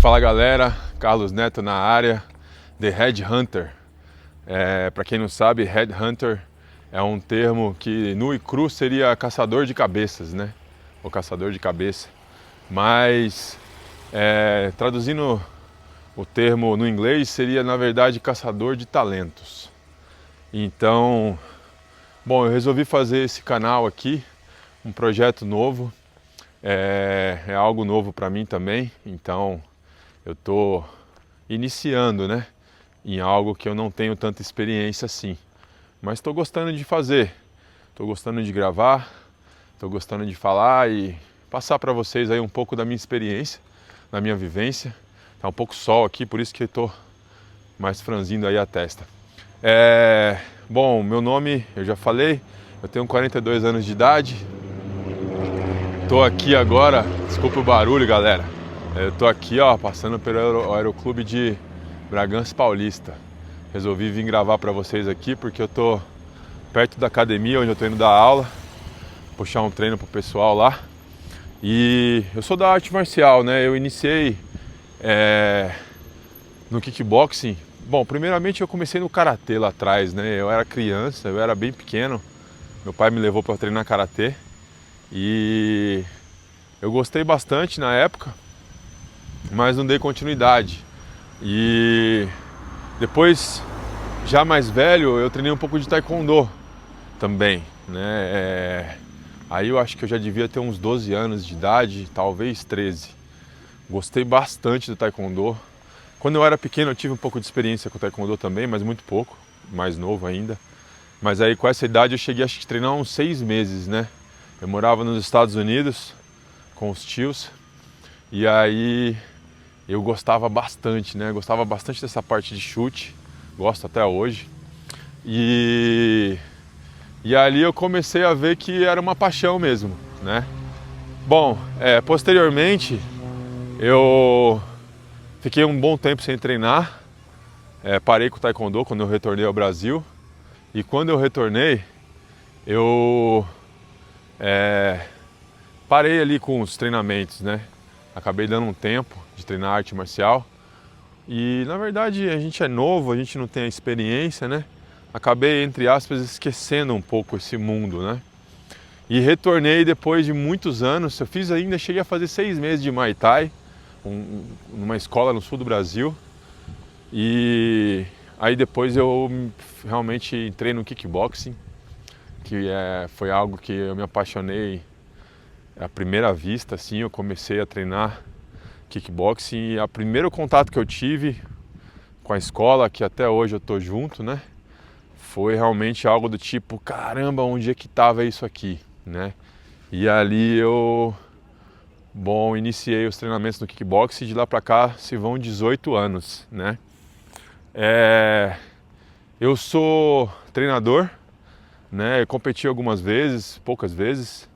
Fala galera, Carlos Neto na área, The Headhunter. Para quem não sabe, Headhunter é um termo que nu e cru seria caçador de cabeças, né? Ou caçador de cabeça. Mas traduzindo o termo no inglês seria na verdade caçador de talentos. Então, bom, eu resolvi fazer esse canal aqui, um projeto novo. É algo novo para mim também, então eu estou iniciando, né, em algo que eu não tenho tanta experiência assim. Mas estou gostando de fazer, estou gostando de gravar, estou gostando de falar e passar para vocês aí um pouco da minha experiência, da minha vivência. Tá um pouco sol aqui, por isso que estou mais franzindo aí a testa. Bom, meu nome eu já falei, eu tenho 42 anos de idade. Tô aqui agora, desculpa o barulho galera, eu tô aqui ó, passando pelo Aeroclube de Bragança Paulista. Resolvi vir gravar para vocês aqui porque eu tô perto da academia onde eu tô indo dar aula, puxar um treino pro pessoal lá. E eu sou da arte marcial, né, eu iniciei no kickboxing. Bom, primeiramente eu comecei no karatê lá atrás, né, eu era criança, eu era bem pequeno, meu pai me levou para treinar karatê. E eu gostei bastante na época, mas não dei continuidade. E depois, já mais velho, eu treinei um pouco de taekwondo também, né? Aí eu acho que eu já devia ter uns 12 anos de idade, talvez 13. Gostei bastante do taekwondo. Quando eu era pequeno eu tive um pouco de experiência com o taekwondo também, mas muito pouco, mais novo ainda. Mas aí com essa idade eu cheguei acho que treinar uns 6 meses, né? Eu morava nos Estados Unidos com os tios e aí eu gostava bastante, né? Gostava bastante dessa parte de chute, gosto até hoje. E ali eu comecei a ver que era uma paixão mesmo, né? Bom, posteriormente eu fiquei um bom tempo sem treinar, parei com o taekwondo quando eu retornei ao Brasil. E quando eu retornei, eu parei ali com os treinamentos, né? Acabei dando um tempo de treinar arte marcial. E na verdade a gente é novo, a gente não tem a experiência, né? Acabei, entre aspas, esquecendo um pouco esse mundo, né? E retornei depois de muitos anos. Eu fiz ainda, cheguei a fazer 6 meses de Muay Thai, numa escola no sul do Brasil. E aí depois eu realmente entrei no kickboxing, que foi algo que eu me apaixonei à primeira vista, assim. Eu comecei a treinar kickboxing e o primeiro contato que eu tive com a escola, que até hoje eu tô junto, né, foi realmente algo do tipo, caramba, onde é que tava isso aqui, né? E ali eu, bom, iniciei os treinamentos no kickboxing e de lá pra cá se vão 18 anos, né? Eu sou treinador, né? Eu competi algumas vezes, poucas vezes,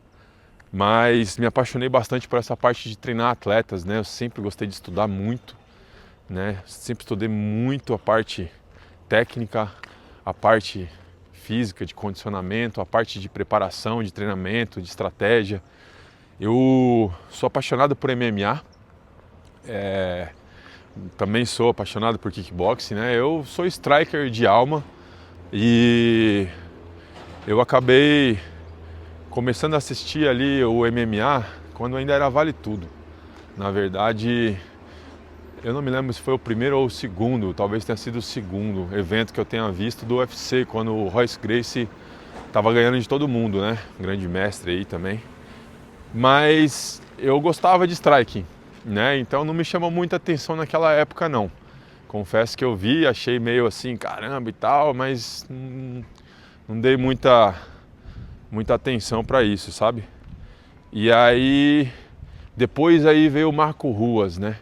mas me apaixonei bastante por essa parte de treinar atletas, né? Eu sempre gostei de estudar muito, né? Sempre estudei muito a parte técnica, a parte física, de condicionamento, a parte de preparação, de treinamento, de estratégia. Eu sou apaixonado por MMA, também sou apaixonado por kickboxing, né? Eu sou striker de alma e eu acabei começando a assistir ali o MMA quando ainda era Vale Tudo. Na verdade, eu não me lembro se foi o primeiro ou o segundo, talvez tenha sido o segundo evento que eu tenha visto do UFC, quando o Royce Gracie estava ganhando de todo mundo, né? Grande mestre aí também. Mas eu gostava de striking, né? Então não me chamou muita atenção naquela época não. Confesso que eu vi, achei meio assim, caramba e tal, mas não dei muita atenção para isso, sabe? E aí depois aí veio o Marco Ruas, né?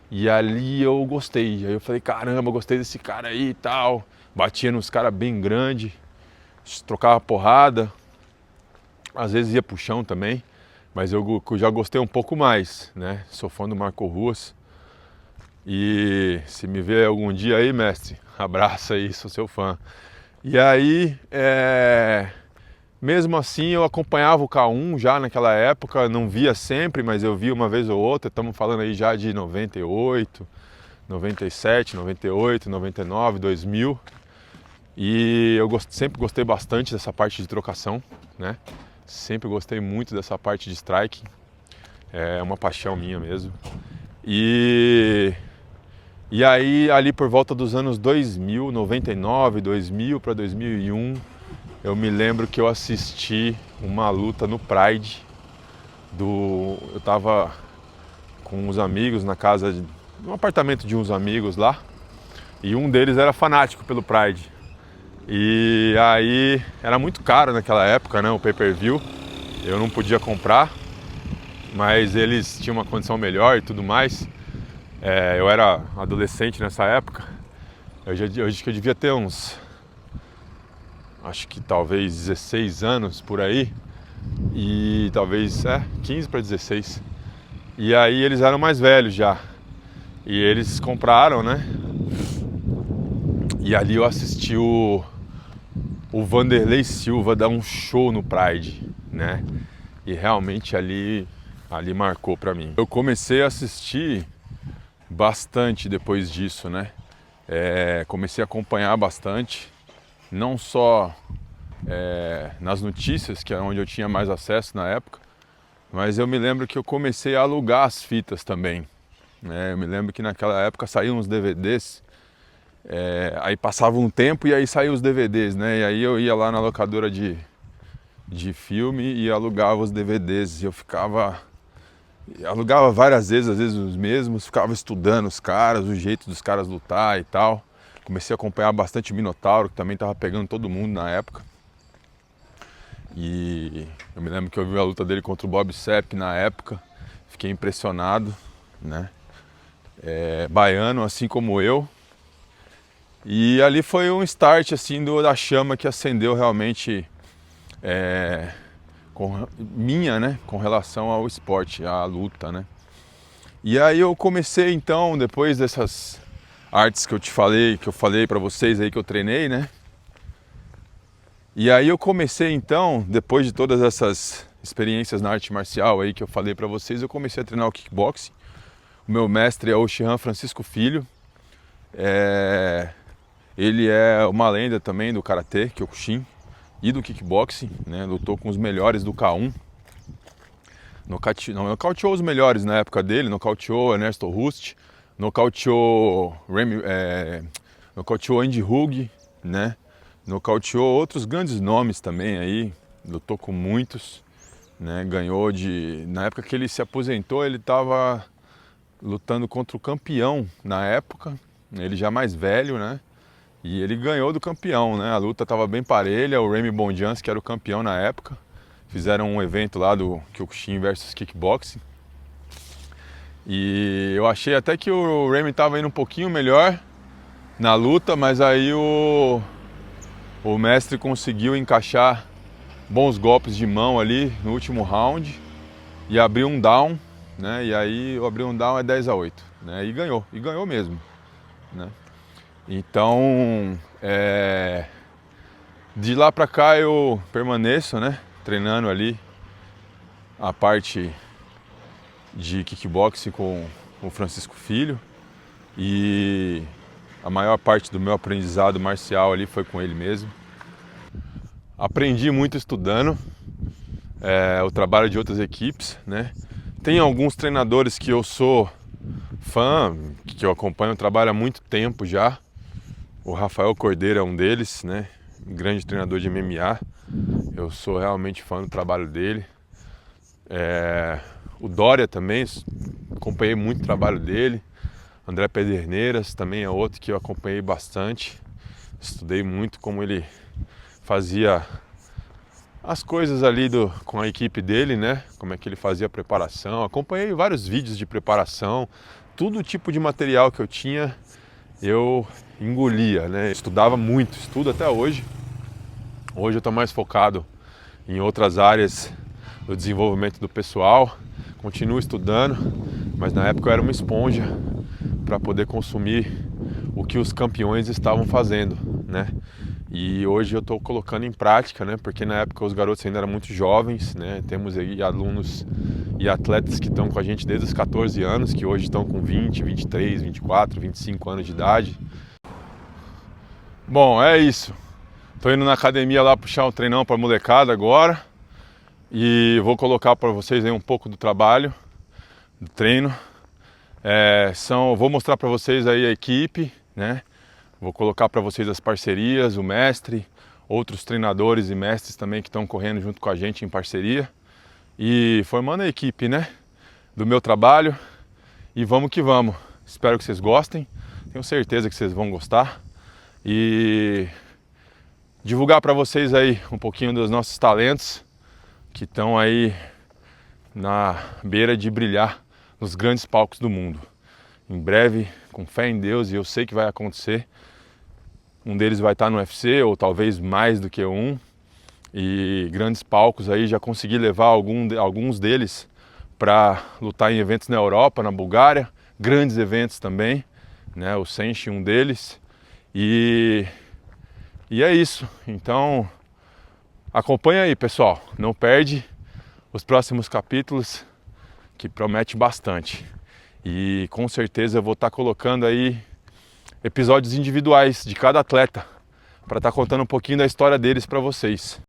E ali eu gostei. Aí eu falei, caramba, eu gostei desse cara aí e tal. Batia nos caras bem grande, trocava porrada. Às vezes ia pro chão também, mas eu já gostei um pouco mais, né? Sou fã do Marco Ruas. E se me vê algum dia aí, mestre, abraça aí, sou seu fã. E aí, Mesmo assim, eu acompanhava o K1 já naquela época, não via sempre, mas eu via uma vez ou outra. Estamos falando aí já de 98, 97, 98, 99, 2000. E eu sempre gostei bastante dessa parte de trocação, né? Sempre gostei muito dessa parte de striking. É uma paixão minha mesmo. E aí, ali por volta dos anos 2000, 99, 2000 para 2001, eu me lembro que eu assisti uma luta no Pride. Eu tava com uns amigos na casa, no apartamento de uns amigos lá, e um deles era fanático pelo Pride. E aí, era muito caro naquela época, né, o pay-per-view. Eu não podia comprar, mas eles tinham uma condição melhor e tudo mais. Eu era adolescente nessa época. Eu acho que eu devia ter uns, acho que talvez 16 anos por aí. E talvez 15 para 16. E aí eles eram mais velhos já. E eles compraram, né? E ali eu assisti o Vanderlei Silva dar um show no Pride, né? E realmente ali marcou pra mim. Eu comecei a assistir bastante depois disso, né? Comecei a acompanhar bastante, não só nas notícias, que é onde eu tinha mais acesso na época, mas eu me lembro que eu comecei a alugar as fitas também, né? Eu me lembro que naquela época saíam uns DVDs, aí passava um tempo e aí saíam os DVDs, né? E aí eu ia lá na locadora de filme e alugava os DVDs, e eu alugava várias vezes, às vezes os mesmos, ficava estudando os caras, o jeito dos caras lutar e tal. Comecei a acompanhar bastante o Minotauro, que também estava pegando todo mundo na época. E eu me lembro que eu vi a luta dele contra o Bob Sapp na época, fiquei impressionado, né? Baiano, assim como eu. E ali foi um start assim da chama que acendeu realmente né, com relação ao esporte, à luta, né? E aí eu comecei então, depois dessas artes que eu falei para vocês aí que eu treinei, né? E aí eu comecei então, depois de todas essas experiências na arte marcial aí que eu falei para vocês, eu comecei a treinar o kickboxing. O meu mestre é o Shihan Francisco Filho. Ele é uma lenda também do karatê, Kyokushin, e do kickboxing, né? Lutou com os melhores do K1. Nocauteou os melhores na época dele, nocauteou Ernesto Rust, nocauteou Andy Hug, né? Nocauteou outros grandes nomes também aí, lutou com muitos, né? Ganhou na época que ele se aposentou, ele estava lutando contra o campeão na época, ele já mais velho, né? E ele ganhou do campeão, né? A luta estava bem parelha, o Remy Bonjans, que era o campeão na época. Fizeram um evento lá do Kyokushin versus Kickboxing. E eu achei até que o Remy estava indo um pouquinho melhor na luta, mas aí o mestre conseguiu encaixar bons golpes de mão ali no último round e abriu um down, né? E aí eu abri um down 10-8, né? E ganhou mesmo, né? Então, de lá pra cá eu permaneço, né, treinando ali a parte de kickboxing com o Francisco Filho, e a maior parte do meu aprendizado marcial ali foi com ele mesmo. Aprendi muito estudando o trabalho de outras equipes, né? Tem alguns treinadores que eu sou fã, que eu acompanho o trabalho há muito tempo já. O Rafael Cordeiro é um deles, né? Um grande treinador de MMA. Eu sou realmente fã do trabalho dele. O Dória também, acompanhei muito o trabalho dele. André Pederneiras também é outro que eu acompanhei bastante. Estudei muito como ele fazia as coisas ali com a equipe dele, né? Como é que ele fazia a preparação. Acompanhei vários vídeos de preparação. Todo tipo de material que eu tinha, eu engolia, né? Estudava muito, estudo até hoje. Hoje eu estou mais focado em outras áreas do desenvolvimento do pessoal. Continuo estudando, mas na época eu era uma esponja para poder consumir o que os campeões estavam fazendo, né? E hoje eu estou colocando em prática, né? Porque na época os garotos ainda eram muito jovens, né? Temos aí alunos e atletas que estão com a gente desde os 14 anos, que hoje estão com 20, 23, 24, 25 anos de idade. Bom, é isso. Tô indo na academia lá puxar um treinão para molecada agora. E vou colocar para vocês aí um pouco do trabalho, do treino. Vou mostrar para vocês aí a equipe, né? Vou colocar para vocês as parcerias, o mestre, outros treinadores e mestres também que estão correndo junto com a gente em parceria. E formando a equipe, né? Do meu trabalho. E vamos que vamos. Espero que vocês gostem. Tenho certeza que vocês vão gostar. E divulgar para vocês aí um pouquinho dos nossos talentos que estão aí na beira de brilhar nos grandes palcos do mundo. Em breve, com fé em Deus, e eu sei que vai acontecer, um deles vai estar no UFC, ou talvez mais do que um, e grandes palcos aí, já consegui levar alguns deles para lutar em eventos na Europa, na Bulgária, grandes eventos também, né? O Senshi, um deles, e é isso. Então acompanha aí, pessoal, não perde os próximos capítulos, que promete bastante. E com certeza eu vou estar colocando aí episódios individuais de cada atleta para estar contando um pouquinho da história deles para vocês.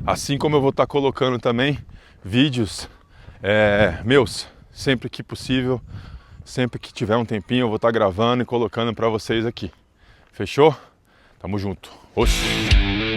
Assim como eu vou estar colocando também vídeos meus, sempre que possível, sempre que tiver um tempinho eu vou estar gravando e colocando para vocês aqui. Fechou? Tamo junto. Oxi.